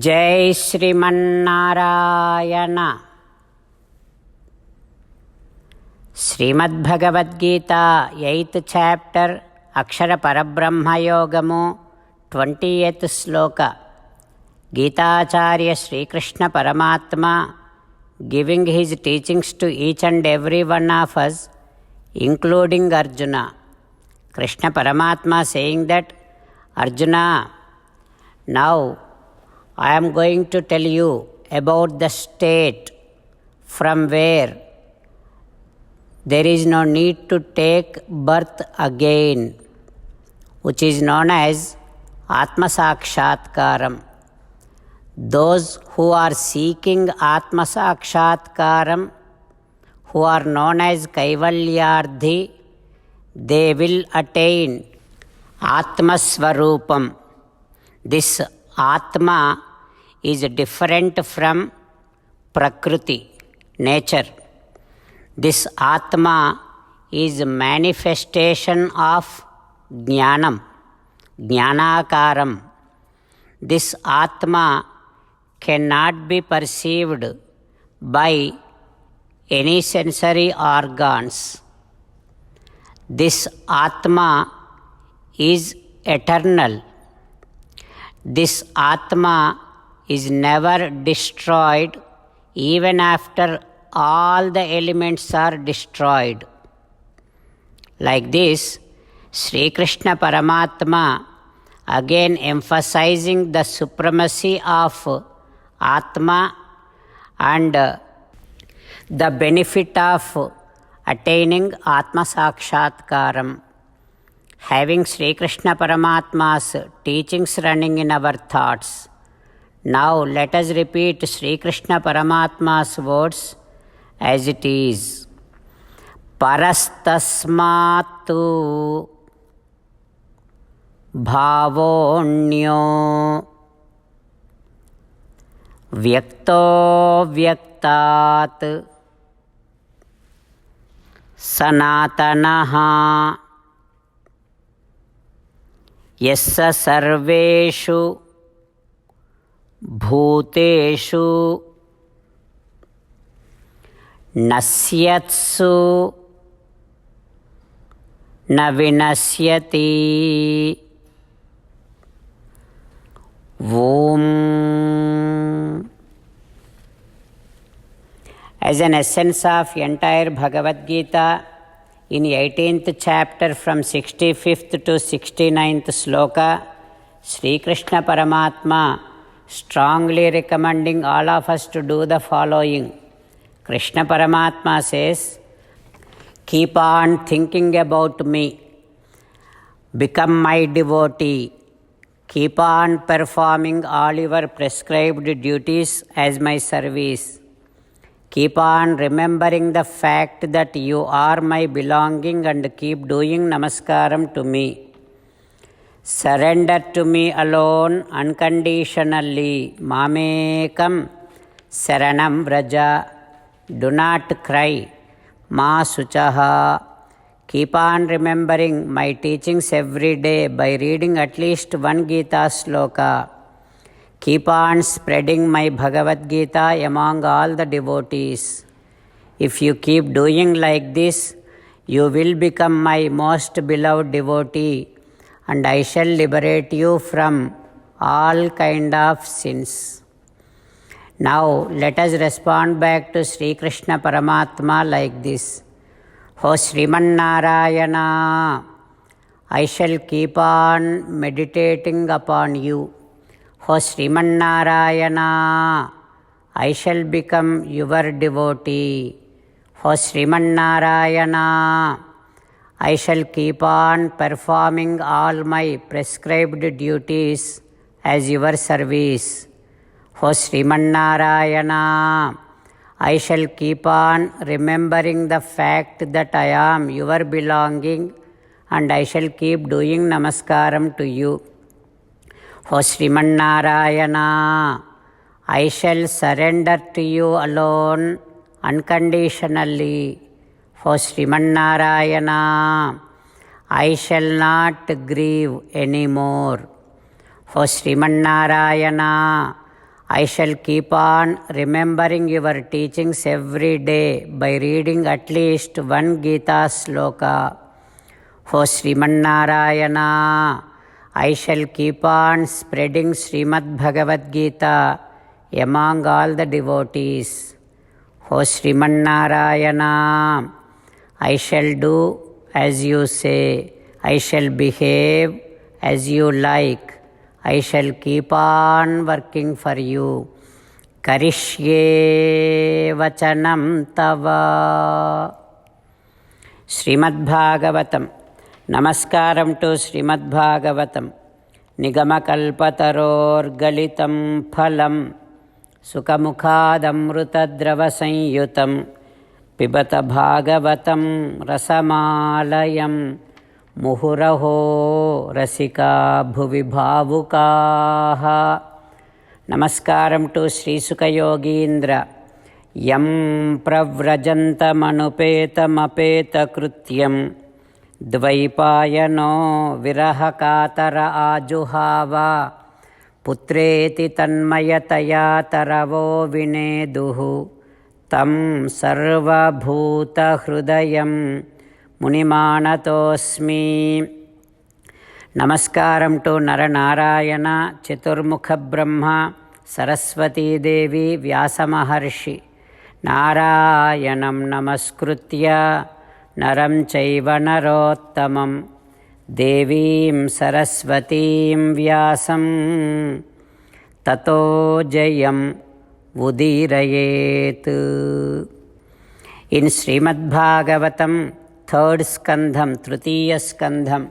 जय Sriman Narayana. Shrimad Bhagavad Gita 8th chapter अक्षर परब्रह्म योगमु 20th श्लोक। गीताचार्य श्रीकृष्ण परमात्मा giving his teachings to each and every one of us, including Arjuna. Krishna Paramatma saying that, Arjuna, now I am going to tell you about the state from where there is no need to take birth again, which is known as Atma Sakshatkaram. Those who are seeking Atma Sakshatkaram, who are known as Kaivalyardhi, they will attain Atma Swarupam. This Atma is different from Prakriti, nature. This Atma is a manifestation of Jnanam, Jnanakaram. This Atma cannot be perceived by any sensory organs. This Atma is eternal. This Atma is never destroyed even after all the elements are destroyed. Like this, Sri Krishna Paramatma again emphasizing the supremacy of Atma and the benefit of attaining Atma Sakshatkaram. Having Sri Krishna Paramatma's teachings running in our thoughts, now let us repeat Sri Krishna Paramatma's words as it is. Parastasmatu bhavonyo vyakto vyaktat sanatanaha यस्य सर्वेषु भूतेषु नश्यत्सु न विनश्यति। Om. As an essence of entire Bhagavad Gita, in 18th chapter from 65th to 69th sloka, Sri Krishna Paramatma strongly recommending all of us to do the following. Krishna Paramatma says, keep on thinking about me, become my devotee, keep on performing all your prescribed duties as my service. Keep on remembering the fact that you are my belonging and keep doing namaskaram to me. Surrender to me alone unconditionally. Mamekam saranam vraja. Do not cry. Ma suchaha. Keep on remembering my teachings every day by reading at least one Gita sloka. Keep on spreading my Bhagavad Gita among all the devotees. If you keep doing like this, you will become my most beloved devotee, and I shall liberate you from all kind of sins. Now let us respond back to Sri Krishna Paramatma like this. O Srimannarayana, I shall keep on meditating upon you. O Srimannarayana, I shall become your devotee. O Srimannarayana, I shall keep on performing all my prescribed duties as your service. O Srimannarayana, I shall keep on remembering the fact that I am your belonging and I shall keep doing namaskaram to you. O Srimannarayana, I shall surrender to you alone unconditionally. O Srimannarayana, I shall not grieve anymore. O Srimannarayana, I shall keep on remembering your teachings every day by reading at least one Gita sloka. O Srimannarayana, I shall keep on spreading Srimad Bhagavad Gita among all the devotees. O Srimannarayana, I shall do as you say. I shall behave as you like. I shall keep on working for you. Karishye vachanam tava. Srimad Bhagavatam. Namaskaram to Srimad Bhagavatam. Nigamakalpataror galitam phalam. Sukamukhadamrutadrava sanyutam. Pibata Bhagavatam rasamalayam. Muhuraho rasika bhuvi bhavukaha. Namaskaram to Sri Sukha Yogindra. Yam pravrajantam apeta krutyam. Dvaipayano virahakatara ajuhava. Putreti tanmayataya taravo vineduhu. Tam sarva bhuta hrudayam Munimanatosmi. Namaskaram to Naranarayana, Chaturmukha Brahma, Saraswati Devi, Vyasa Maharshi. Narayanam Namaskritya, Naram Chaiva Narottamam, Devim Saraswatim Vyasam, Tato Jayam Udirayet. In Srimad Bhagavatam, third skandham, Tritiya skandham,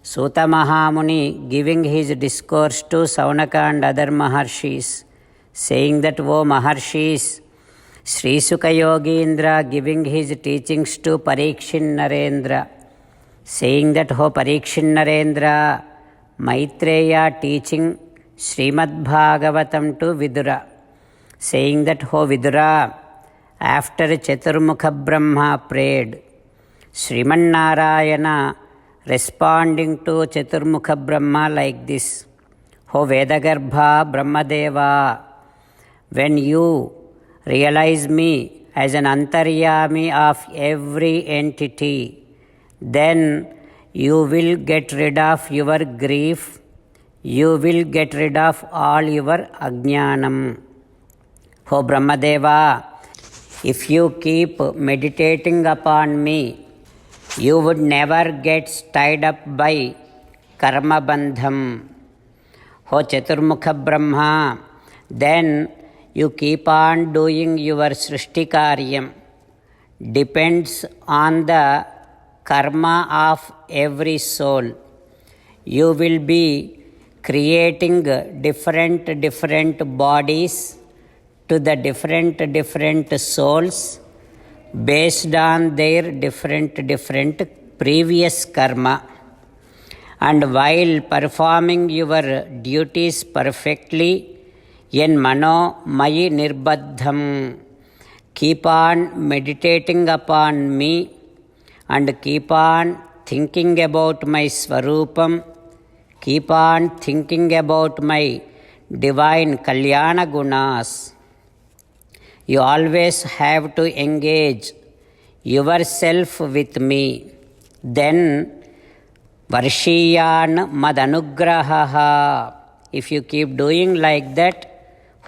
Suta Mahamuni giving his discourse to Saunaka and other Maharshis, saying that, O Maharshis, Sri Sukha Yogindra giving his teachings to Parikshin Narendra, saying that, O Parikshin Narendra, Maitreya teaching Srimad Bhagavatam to Vidura, saying that, O Vidura, after Chaturmukha Brahma prayed, Srimannarayana responding to Chaturmukha Brahma like this, O Vedagarbha Brahmadeva, when you realize me as an antaryami of every entity, then you will get rid of your grief, you will get rid of all your ajnanam. O Brahmadeva, if you keep meditating upon me, you would never get tied up by karma bandham. O Chaturmukha Brahma, then you keep on doing your srishti karyam. Depends on the karma of every soul. You will be creating different bodies to the different souls based on their different previous karma. And while performing your duties perfectly, yen mano mayi nirbaddham, keep on meditating upon me and keep on thinking about my swarupam, keep on thinking about my divine kalyana gunas. You always have to engage yourself with me. Then Varshiyan Madanugrahaha. If you keep doing like that,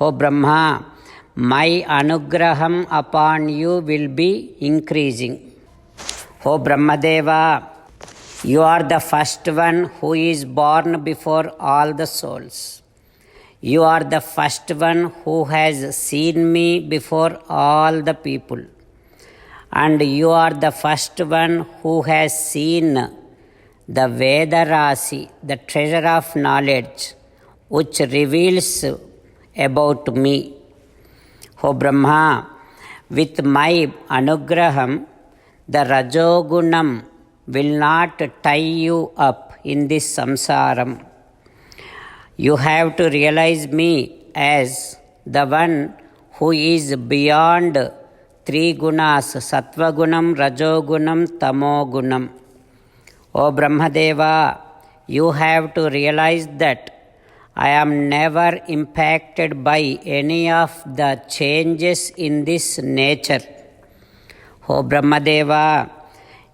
O Brahma, my anugraham upon you will be increasing. O Brahmadeva, you are the first one who is born before all the souls. You are the first one who has seen me before all the people. And you are the first one who has seen the Veda Rasi, the treasure of knowledge, which reveals about me. O Brahma, with my anugraham, the Rajogunam will not tie you up in this samsaram. You have to realize me as the one who is beyond three gunas, Sattva Gunam, Rajogunam, Tamogunam. O Brahmadeva, you have to realize that I am never impacted by any of the changes in this nature. O Brahmadeva,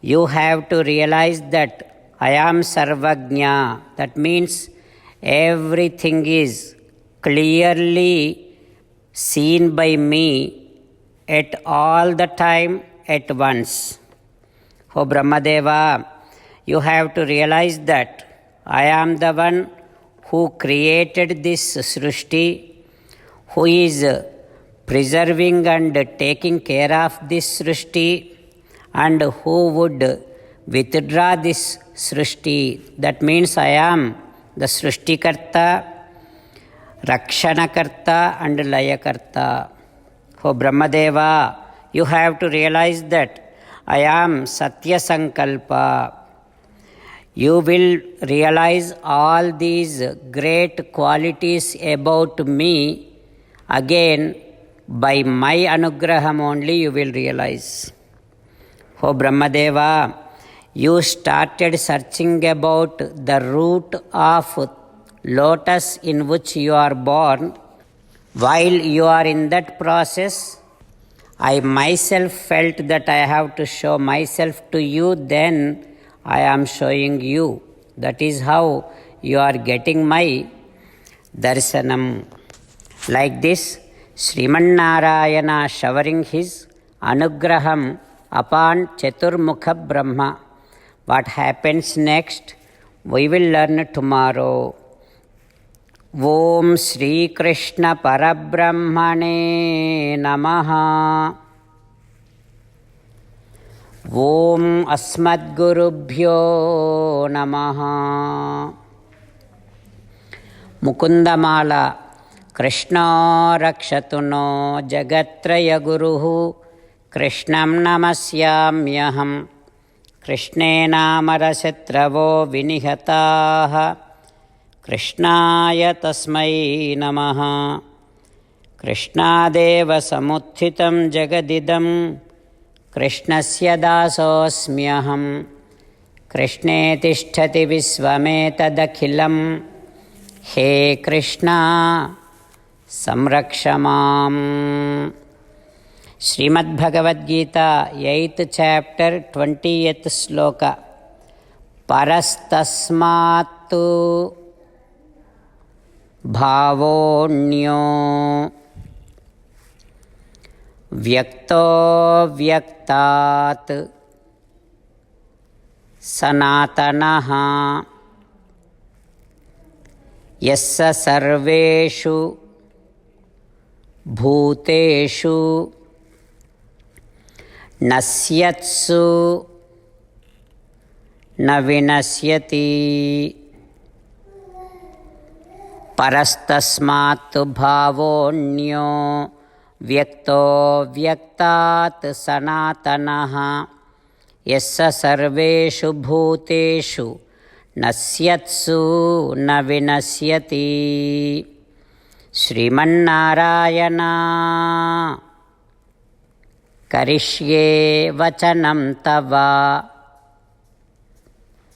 you have to realize that I am Sarvagnya. That means everything is clearly seen by me at all the time at once. O Brahmadeva, you have to realize that I am the one who created this Srishti, who is preserving and taking care of this Srishti, and who would withdraw this Srishti. That means I am the Srishtikarta, Rakshanakarta and Layakarta. O Brahmadeva, you have to realize that I am Satya Sankalpa. You will realize all these great qualities about me again by my anugraham only you will realize. O Brahmadeva, you started searching about the root of lotus in which you are born. While you are in that process, I myself felt that I have to show myself to you, then I am showing you. That is how you are getting my darshanam. Like this, Srimannarayana showering his anugraham upon Chaturmukha Brahma. What happens next, we will learn tomorrow. Om Shri Krishna Parabrahmane Namaha. Om Asmadgurubhyo Namaha. Mukundamala Krishna Rakshatu no Jagatraya Guruhu Krishnam Namasyamyaham. Krishne Namarashatravo Vinihataha. Krishnaya Tasmai Namaha. Krishnadeva Samuthitam Jagadidam. Krishnasya dasosmyaham. Krishne tishtati visvametadakhilam. He Krishna samrakshamam. Srimad Bhagavad Gita, 8th chapter, 20th sloka. Parastasmattu bhavonyo vyakto vyaktat sanatanaha yassa sarveshu bhuteshu nasyatsu na vinasyati. Parastasmattu bhavonyo vyakto vyaktat sanatanaha yassa sarveshu bhuteshu nasyatsu na vinasyati. Srimannarayana karishye vachanam tava.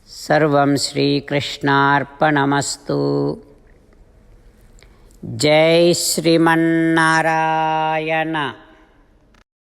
Sarvam Shri Krishnarpanamastu. Jai Srimannarayana.